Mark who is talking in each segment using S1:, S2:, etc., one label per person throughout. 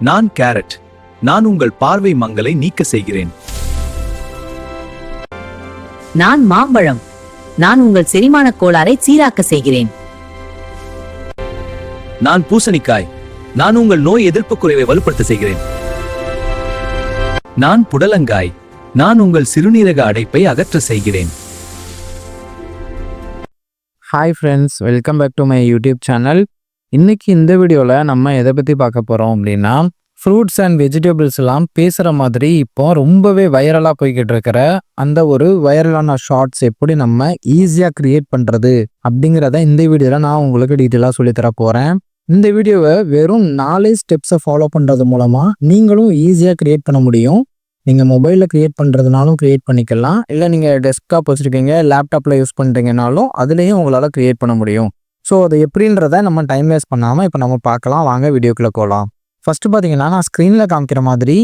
S1: நான் கேரட். நான் உங்கள் பார்வை மங்கலை நீக்க செய்கிறேன்.
S2: நான் மாம்பழம். நான் உங்கள் செரிமான கோளாறை சீராக்க செய்கிறேன்.
S1: நான் பூசணிக்காய். நான் உங்கள் நோய் எதிர்ப்பு குறைவை வலுப்படுத்த செய்கிறேன். நான் புடலங்காய். நான் உங்கள் சிறுநீரக அடைப்பை அகற்ற செய்கிறேன்.
S3: Hi friends, welcome back to my YouTube channel. இன்னைக்கு இந்த வீடியோவில் நம்ம எதை பற்றி பார்க்க போகிறோம் அப்படின்னா, ஃப்ரூட்ஸ் அண்ட் வெஜிடபிள்ஸ்லாம் பேசுகிற மாதிரி இப்போ ரொம்பவே வைரலாக போய்கிட்டு இருக்கிற அந்த ஒரு வைரலான ஷார்ட்ஸ் எப்படி நம்ம ஈஸியாக க்ரியேட் பண்ணுறது அப்படிங்கிறத இந்த வீடியோவில் நான் உங்களுக்கு டீட்டெயிலாக சொல்லித்தர போகிறேன். இந்த வீடியோவை வெறும் 4 ஸ்டெப்ஸை ஃபாலோ பண்ணுறது மூலமாக நீங்களும் ஈஸியாக க்ரியேட் பண்ண முடியும். நீங்கள் மொபைலில் க்ரியேட் பண்ணுறதுனாலும் க்ரியேட் பண்ணிக்கலாம், இல்லை நீங்கள் டெஸ்க்டாப் வச்சுருக்கீங்க, லேப்டாப்பில் யூஸ் பண்ணுறீங்கனாலும் அதுலேயும் உங்களால் க்ரியேட் பண்ண முடியும். ஸோ அது எப்படின்றத நம்ம டைம் வேஸ்ட் பண்ணாமல் இப்போ நம்ம பார்க்கலாம். வாங்க வீடியோக்குள்ளே போகலாம். ஃபஸ்ட்டு பார்த்தீங்கன்னா, நான் ஸ்க்ரீனில் காமிக்கிற மாதிரி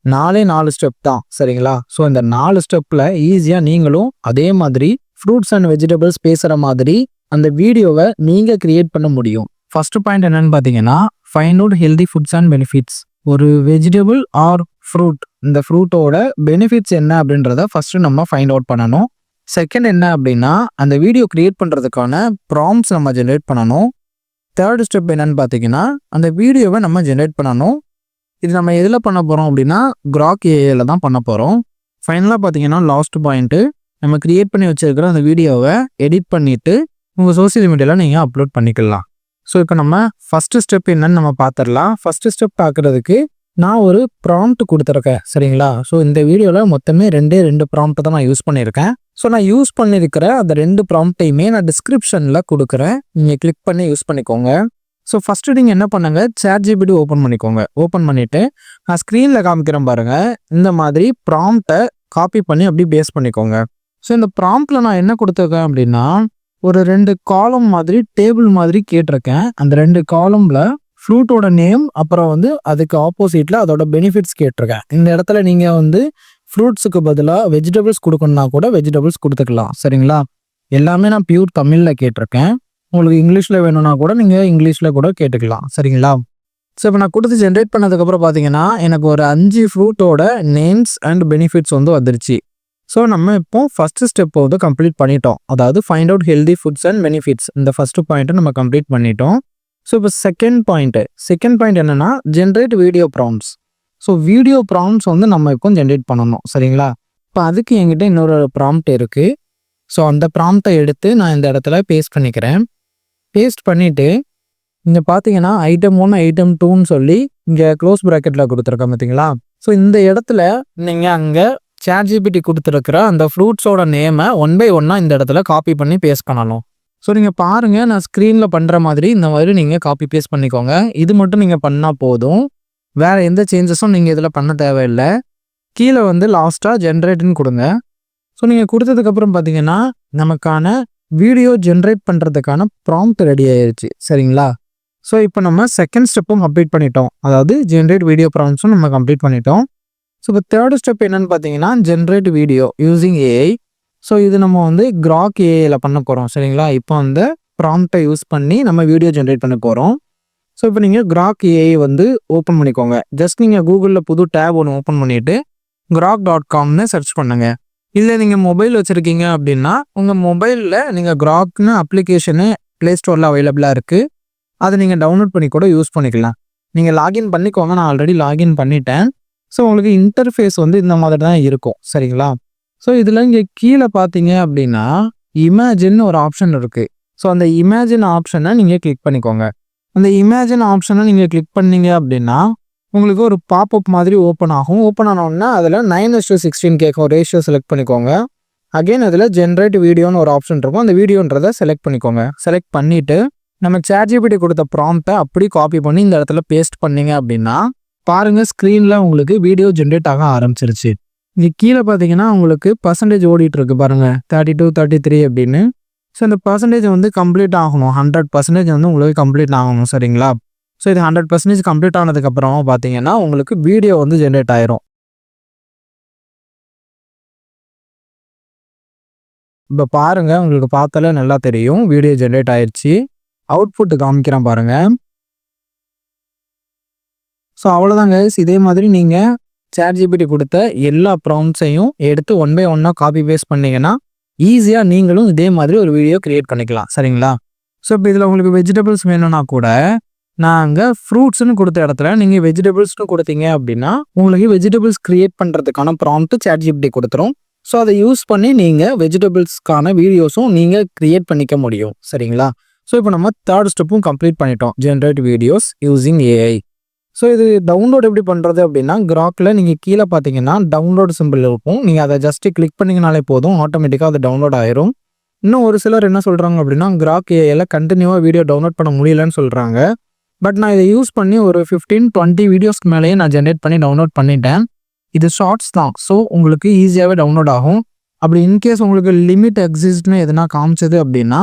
S3: 4 ஸ்டெப் தான், சரிங்களா? ஸோ இந்த 4 ஸ்டெப்பில் ஈஸியாக நீங்களும் அதே மாதிரி ஃப்ரூட்ஸ் அண்ட் வெஜிடபிள்ஸ் பேசுகிற மாதிரி அந்த வீடியோவை நீங்கள் க்ரியேட் பண்ண முடியும். ஃபஸ்ட்டு பாயிண்ட் என்னென்னு பார்த்தீங்கன்னா, find out healthy foods and benefits. ஒரு வெஜிடபிள் ஆர் ஃப்ரூட், இந்த ஃப்ரூட்டோட பெனிஃபிட்ஸ் என்ன அப்படின்றத ஃபஸ்ட்டு நம்ம ஃபைண்ட் அவுட் பண்ணணும். செகண்ட் என்ன அப்படின்னா, அந்த வீடியோ க்ரியேட் பண்ணுறதுக்கான ப்ராம்ப்ட்ஸ் நம்ம ஜென்ரேட் பண்ணணும். தேர்ட் ஸ்டெப் என்னன்னு பார்த்தீங்கன்னா, அந்த வீடியோவை நம்ம ஜென்ரேட் பண்ணணும். இது நம்ம எதில் பண்ண போகிறோம் அப்படின்னா, கிராக் ஏஐயில் தான் பண்ண போகிறோம். ஃபைனலாக பார்த்தீங்கன்னா, லாஸ்ட் பாயிண்ட்டு, நம்ம க்ரியேட் பண்ணி வச்சுருக்கிற அந்த வீடியோவை எடிட் பண்ணிவிட்டு உங்கள் சோசியல் மீடியாவில் நீங்கள் அப்லோட் பண்ணிக்கலாம். ஸோ இப்போ நம்ம ஃபஸ்ட்டு ஸ்டெப் என்னன்னு நம்ம பார்த்துடலாம். ஃபஸ்ட்டு ஸ்டெப் பார்க்குறதுக்கு நான் ஒரு ப்ராம்ப்ட் கொடுத்துருக்கேன், சரிங்களா? ஸோ இந்த வீடியோவில் மொத்தமே 2 ப்ராம்ப்ட் தான் நான் யூஸ் பண்ணியிருக்கேன். ஸோ நான் யூஸ் பண்ணியிருக்கிற அந்த 2 ப்ராம்ப்டையுமே நான் டிஸ்கிரிப்ஷனில் கொடுக்குறேன், நீங்கள் கிளிக் பண்ணி யூஸ் பண்ணிக்கோங்க. ஸோ ஃபஸ்ட்டு நீங்கள் என்ன பண்ணுங்கள், ChatGPT ஓப்பன் பண்ணிக்கோங்க. ஓப்பன் பண்ணிவிட்டு நான் ஸ்க்ரீனில் காமிக்கிறேன் பாருங்கள், இந்த மாதிரி ப்ராம்ப்டை காப்பி பண்ணி அப்படி பேஸ்ட் பண்ணிக்கோங்க. ஸோ இந்த ப்ராம்ப்டில் நான் என்ன கொடுத்துருக்கேன் அப்படின்னா, ஒரு 2 காலம் மாதிரி டேபிள் மாதிரி கேட்டிருக்கேன். அந்த 2 காலமில் ஃப்ரூட்டோட நேம், அப்புறம் அதுக்கு ஆப்போசிட்டில் அதோட பெனிஃபிட்ஸ் கேட்டிருக்கேன். இந்த இடத்துல நீங்கள் ஃப்ரூட்ஸுக்கு பதிலாக வெஜிடபிள்ஸ் கொடுக்கணுன்னா கூட வெஜிடபிள்ஸ் கொடுத்துக்கலாம், சரிங்களா? எல்லாமே நான் பியூர் தமிழில் கேட்டிருக்கேன். உங்களுக்கு இங்கிலீஷில் வேணும்னா கூட நீங்கள் இங்கிலீஷில் கூட கேட்டுக்கலாம், சரிங்களா? ஸோ இப்போ நான் கொடுத்து ஜென்ரேட் பண்ணதுக்கப்புறம் பார்த்தீங்கன்னா, எனக்கு ஒரு 5 ஃப்ரூட்டோட நேம்ஸ் அண்ட் பெனிஃபிட்ஸ் வந்துருச்சு. ஸோ நம்ம இப்போ ஃபஸ்ட்டு ஸ்டெப்பை கம்ப்ளீட் பண்ணிட்டோம். அதாவது find out healthy foods and benefits, இந்த ஃபஸ்ட்டு பாயிண்ட்டை நம்ம கம்ப்ளீட் பண்ணிட்டோம். ஸோ இப்போ செகண்ட் பாயிண்ட் என்னென்னா, generate video prompts. So video prompts நம்ம இப்போ ஜென்ரேட் பண்ணணும், சரிங்களா? இப்போ அதுக்கு என்கிட்ட இன்னொரு ப்ராம்ப்ட் இருக்குது. ஸோ அந்த ப்ராம்ப்டை எடுத்து நான் இந்த இடத்துல பேஸ்ட் பண்ணிக்கிறேன். பேஸ்ட் பண்ணிவிட்டு இங்கே பார்த்தீங்கன்னா ஐட்டம் 1 ஐட்டம் 2ன்னு சொல்லி இங்கே க்ளோஸ் ப்ராக்கெட்டில் கொடுத்துருக்கேன், பார்த்தீங்களா? ஸோ இந்த இடத்துல நீங்கள் அங்கே ChatGPT கொடுத்துருக்கிற அந்த ஃப்ரூட்ஸோட நேமை 1 by 1 இந்த இடத்துல காப்பி பண்ணி பேஸ்ட் பண்ணணும். ஸோ நீங்கள் பாருங்கள், நான் ஸ்க்ரீனில் பண்ணுற மாதிரி இந்த மாதிரி நீங்கள் காப்பி பேஸ்ட் பண்ணிக்கோங்க. இது மட்டும் நீங்கள் பண்ணால் போதும், வேறு எந்த சேஞ்சஸும் நீங்கள் இதில் பண்ண தேவையில்லை. கீழே லாஸ்ட்டாக ஜென்ரேட்டுன்னு கொடுங்க. ஸோ நீங்கள் கொடுத்ததுக்கப்புறம் பார்த்தீங்கன்னா, நமக்கான வீடியோ ஜென்ரேட் பண்ணுறதுக்கான ப்ராம்ப்ட் ரெடி ஆயிடுச்சு, சரிங்களா? ஸோ இப்போ நம்ம செகண்ட் ஸ்டெப்பும் கம்ப்ளீட் பண்ணிட்டோம். அதாவது ஜென்ரேட் வீடியோ ப்ராம்ப்ட்ஸும் நம்ம கம்ப்ளீட் பண்ணிட்டோம். ஸோ இப்போ தேர்ட் ஸ்டெப் என்னென்னு பார்த்தீங்கன்னா, generate video using AI. So இது நம்ம கிராக் ஏஐயில் பண்ண போகிறோம், சரிங்களா? இப்போ அந்த ப்ராம்ப்டை யூஸ் பண்ணி நம்ம வீடியோ ஜென்ரேட் பண்ண போகிறோம். ஸோ இப்போ நீங்கள் கிராக் ஏஐ ஓப்பன் பண்ணிக்கோங்க. ஜஸ்ட் நீங்கள் கூகுளில் புது டேப் ஒன்று ஓப்பன் பண்ணிவிட்டு grok.comனு சர்ச் பண்ணுங்கள். இல்லை நீங்கள் மொபைல் வச்சுருக்கீங்க அப்படின்னா, உங்கள் மொபைலில் நீங்கள் கிராக்னு அப்ளிகேஷனு ப்ளே ஸ்டோரில் அவைலபிளாக இருக்குது. அதை நீங்கள் டவுன்லோட் பண்ணி கூட யூஸ் பண்ணிக்கலாம். நீங்கள் லாகின் பண்ணிக்கோங்க, நான் ஆல்ரெடி லாகின் பண்ணிட்டேன். ஸோ உங்களுக்கு இன்டர்ஃபேஸ் இந்த மாதிரி தான் இருக்கும், சரிங்களா? ஸோ இதில் இங்கே கீழே பார்த்தீங்க அப்படின்னா, இமேஜின் ஒரு ஆப்ஷன் இருக்குது. ஸோ அந்த இமேஜின் ஆப்ஷனை நீங்கள் கிளிக் பண்ணிக்கோங்க. அந்த இமேஜின் ஆப்ஷனை நீங்கள் கிளிக் பண்ணீங்க அப்படின்னா, உங்களுக்கு ஒரு பாப்அப் மாதிரி ஓப்பன் ஆகும். ஓப்பன் ஆனோன்னா அதில் 9:16 கேட்கும். ரேஷியோ செலக்ட் பண்ணிக்கோங்க. அகெயின் அதில் ஜென்ரேட் வீடியோன்னு ஒரு ஆப்ஷன் இருக்கும். அந்த வீடியோன்றதை செலக்ட் பண்ணிக்கோங்க. செலக்ட் பண்ணிவிட்டு நம்ம ChatGPT கொடுத்த ப்ராம்ப்டை அப்படி காப்பி பண்ணி இந்த இடத்துல பேஸ்ட் பண்ணீங்க அப்படின்னா, பாருங்கள், ஸ்க்ரீனில் உங்களுக்கு வீடியோ ஜென்ரேட் ஆக ஆரம்பிச்சிருச்சு. இங்கே கீழே பார்த்தீங்கன்னா உங்களுக்கு பர்சன்டேஜ் ஓடிட்டுருக்கு பாருங்கள், 32, 33 அப்படின்னு. ஸோ இந்த பர்சன்டேஜ் கம்ப்ளீட் ஆகணும். 100% உங்களுக்கு கம்ப்ளீட் ஆகணும், சரிங்களா? ஸோ இது 100% கம்ப்ளீட் ஆனதுக்கப்புறம் பார்த்தீங்கன்னா உங்களுக்கு வீடியோ ஜென்ரேட் ஆயிரும். இப்போ பாருங்கள், உங்களுக்கு பார்த்தாலே நல்லா தெரியும் வீடியோ ஜென்ரேட் ஆயிடுச்சு. அவுட்புட் காமிக்கிறேன் பாருங்கள். ஸோ அவ்வளோதான் கைஸ். இதே மாதிரி நீங்கள் ChatGPT கொடுத்த எல்லா ப்ராம்ப்ட்ஸையும் எடுத்து ஒன் பை ஒன்னாக காப்பி பேஸ்ட் பண்ணிங்கன்னா ஈஸியாக நீங்களும் இதே மாதிரி ஒரு வீடியோ க்ரியேட் பண்ணிக்கலாம். சரிங்களா? ஸோ இப்போ இதில் உங்களுக்கு வெஜிடபிள்ஸ் வேணும்னா கூட நாங்கள் ஃப்ரூட்ஸ்னு கொடுத்த இடத்துல நீங்கள் வெஜிடபிள்ஸ்னு கொடுத்தீங்க அப்படின்னா உங்களுக்கு வெஜிடபிள்ஸ் க்ரியேட் பண்ணுறதுக்கான ப்ராம்ப்ட் ChatGPT கொடுத்துரும். ஸோ அதை யூஸ் பண்ணி நீங்கள் வெஜிடபிள்ஸ்க்கான வீடியோஸும் நீங்கள் க்ரியேட் பண்ணிக்க முடியும். சரிங்களா? ஸோ இப்போ நம்ம தேர்ட் ஸ்டெப்பும் கம்ப்ளீட் பண்ணிட்டோம், generate videos using AI. So இது டவுன்லோட் எப்படி பண்ணுறது அப்படின்னா, கிராக்கில் நீங்கள் கீழே பார்த்தீங்கன்னா டவுன்லோட் சிம்பிள் இருக்கும். நீங்கள் அதை ஜஸ்ட்டு கிளிக் பண்ணிங்கனாலே போதும், ஆட்டோமேட்டிக்காக அது டவுன்லோட் ஆயிரும். இன்னும் ஒரு சிலர் என்ன சொல்கிறாங்க அப்படின்னா, கிராக் ஏஐயில் கண்டினியூவாக வீடியோ டவுன்லோட் பண்ண முடியலன்னு சொல்கிறாங்க. பட் நான் இதை யூஸ் பண்ணி ஒரு 15-20 வீடியோஸ்க்கு மேலேயே நான் ஜென்ரேட் பண்ணி டவுன்லோட் பண்ணிட்டேன். இது ஷார்ட்ஸ் தான், ஸோ உங்களுக்கு ஈஸியாகவே டவுன்லோட் ஆகும். அப்படி இன்கேஸ் உங்களுக்கு லிமிட் எக்ஸிஸ்ட்னு எதுனா காமிச்சது அப்படின்னா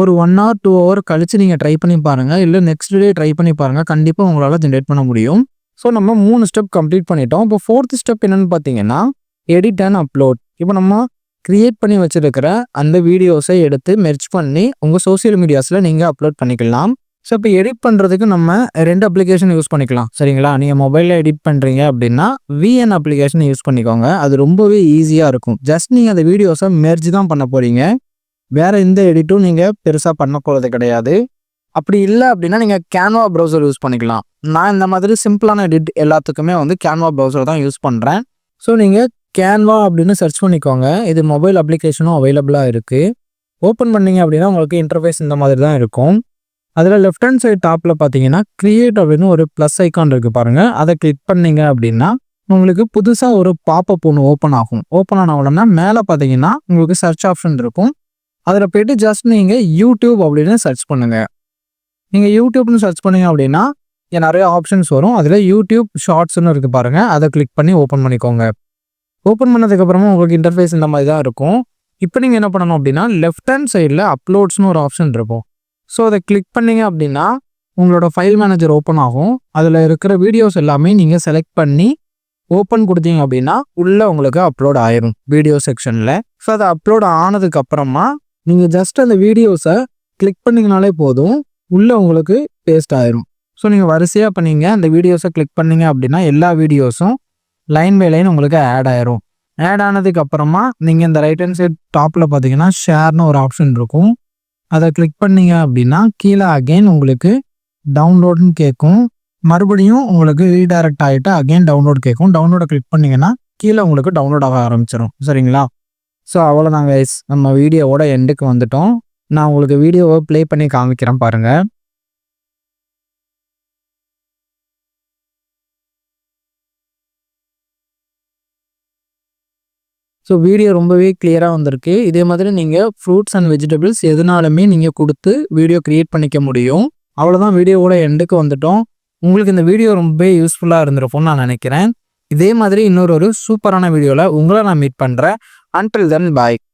S3: ஒரு 1 hour 2 hour கழிச்சு நீங்கள் ட்ரை பண்ணி பாருங்கள், இல்லை நெக்ஸ்ட் டே ட்ரை பண்ணி பாருங்கள், கண்டிப்பாக உங்களால் ஜென்ரேட் பண்ண முடியும். ஸோ நம்ம 3 ஸ்டெப் கம்ப்ளீட் பண்ணிட்டோம். இப்போ 4th ஸ்டெப் என்னென்னு பார்த்தீங்கன்னா எடிட் அண்ட் அப்லோட். இப்போ நம்ம க்ரியேட் பண்ணி வச்சுருக்கிற அந்த வீடியோஸை எடுத்து மெர்ஜ் பண்ணி உங்கள் சோசியல் மீடியாஸில் நீங்கள் அப்லோட் பண்ணிக்கலாம். ஸோ இப்போ எடிட் பண்ணுறதுக்கு நம்ம 2 அப்ளிகேஷன் யூஸ் பண்ணிக்கலாம். சரிங்களா? நீங்கள் மொபைலில் எடிட் பண்ணுறீங்க அப்படின்னா VN அப்ளிகேஷன் யூஸ் பண்ணிக்கோங்க. அது ரொம்பவே ஈஸியாக இருக்கும். ஜஸ்ட் நீங்கள் அந்த வீடியோஸை மெர்ஜ் தான் பண்ண போகிறீங்க, வேறு எந்த எடிட்டும் நீங்கள் பெருசாக பண்ண போகிறது கிடையாது. அப்படி இல்லை அப்படின்னா நீங்கள் கேன்வா ப்ரௌசர் யூஸ் பண்ணிக்கலாம். நான் இந்த மாதிரி சிம்பிளான எடிட் எல்லாத்துக்குமே கேன்வா ப்ரௌசர் தான் யூஸ் பண்ணுறேன். ஸோ நீங்கள் கேன்வா அப்படின்னு சர்ச் பண்ணிக்கோங்க. இது மொபைல் அப்ளிகேஷனும் அவைலபிளாக இருக்குது. ஓப்பன் பண்ணிங்க அப்படின்னா உங்களுக்கு இன்டர்ஃபேஸ் இந்த மாதிரி தான் இருக்கும். அதில் லெஃப்ட் ஹேண்ட் சைட் டாப்பில் பார்த்தீங்கன்னா கிரியேட் அப்படின்னு ஒரு ப்ளஸ் ஐக்கான் இருக்குது பாருங்கள். அதை கிளிக் பண்ணிங்க அப்படின்னா உங்களுக்கு புதுசாக ஒரு பாப்பப் ஒன்று ஓப்பன் ஆகும். ஓப்பன் ஆன உடனே மேலே பார்த்தீங்கன்னா உங்களுக்கு சர்ச் ஆப்ஷன் இருக்கும். அதில் போய்ட்டு ஜஸ்ட் நீங்கள் யூடியூப் அப்படின்னு சர்ச் பண்ணுங்கள். நீங்கள் யூடியூப்னு சர்ச் பண்ணிங்க அப்படின்னா நிறைய ஆப்ஷன்ஸ் வரும். அதில் யூடியூப் ஷார்ட்ஸ்னு இருக்குது பாருங்கள், அதை கிளிக் பண்ணி ஓப்பன் பண்ணிக்கோங்க. ஓப்பன் பண்ணதுக்கப்புறமா உங்களுக்கு இன்டர்ஃபேஸ் இந்த மாதிரி தான் இருக்கும். இப்போ நீங்கள் என்ன பண்ணணும் அப்படின்னா லெஃப்ட் ஹேண்ட் சைடில் அப்லோட்ஸ்னு ஒரு ஆப்ஷன் இருக்கும். ஸோ அதை கிளிக் பண்ணிங்க அப்படின்னா உங்களோட ஃபைல் மேனேஜர் ஓப்பன் ஆகும். அதில் இருக்கிற வீடியோஸ் எல்லாமே நீங்கள் செலக்ட் பண்ணி ஓப்பன் கொடுத்தீங்க அப்படின்னா உள்ளே உங்களுக்கு அப்லோட் ஆயிரும் வீடியோ செக்ஷனில். ஸோ அதை அப்லோட் ஆனதுக்கப்புறமா நீங்கள் ஜஸ்ட் அந்த வீடியோஸை கிளிக் பண்ணிங்கனாலே போதும், உள்ளே உங்களுக்கு பேஸ்ட் ஆயிரும். ஸோ நீங்கள் வரிசையாக பண்ணீங்க அந்த வீடியோஸை கிளிக் பண்ணிங்க அப்படின்னா எல்லா வீடியோஸும் லைன் பை லைன் உங்களுக்கு ஆட் ஆயிரும். ஆட் ஆனதுக்கப்புறமா நீங்கள் இந்த ரைட் ஹேண்ட் சைட் டாப்பில் பார்த்தீங்கன்னா ஷேர்னு ஒரு ஆப்ஷன் இருக்கும். அதை கிளிக் பண்ணீங்க அப்படின்னா கீழே அகெயின் உங்களுக்கு டவுன்லோடுன்னு கேட்கும். மறுபடியும் உங்களுக்கு ரீடைரக்ட் ஆகிட்டு அகெயின் டவுன்லோட் கேட்கும். டவுன்லோடை கிளிக் பண்ணிங்கன்னா கீழே உங்களுக்கு டவுன்லோட் ஆக ஆரம்பிச்சிடும். சரிங்களா? ஸோ அவ்வளோதான் கைஸ், நம்ம வீடியோவோட எண்டுக்கு வந்துட்டோம். நான் உங்களுக்கு வீடியோவை ப்ளே பண்ணி காமிக்கிறேன் பாருங்கள். ஸோ வீடியோ ரொம்பவே கிளியராக வந்திருக்கு. இதே மாதிரி நீங்கள் ஃப்ரூட்ஸ் அண்ட் வெஜிடபிள்ஸ் எதுனாலுமே நீங்கள் கொடுத்து வீடியோ க்ரியேட் பண்ணிக்க முடியும். அவ்வளோதான், வீடியோவோட எண்டுக்கு வந்துட்டோம். உங்களுக்கு இந்த வீடியோ ரொம்பவே யூஸ்ஃபுல்லாக இருந்திருக்கும்னு நான் நினைக்கிறேன். இதே மாதிரி இன்னொரு சூப்பரான வீடியோவில் உங்களை நான் மீட் பண்ணுறேன். Until then, bye.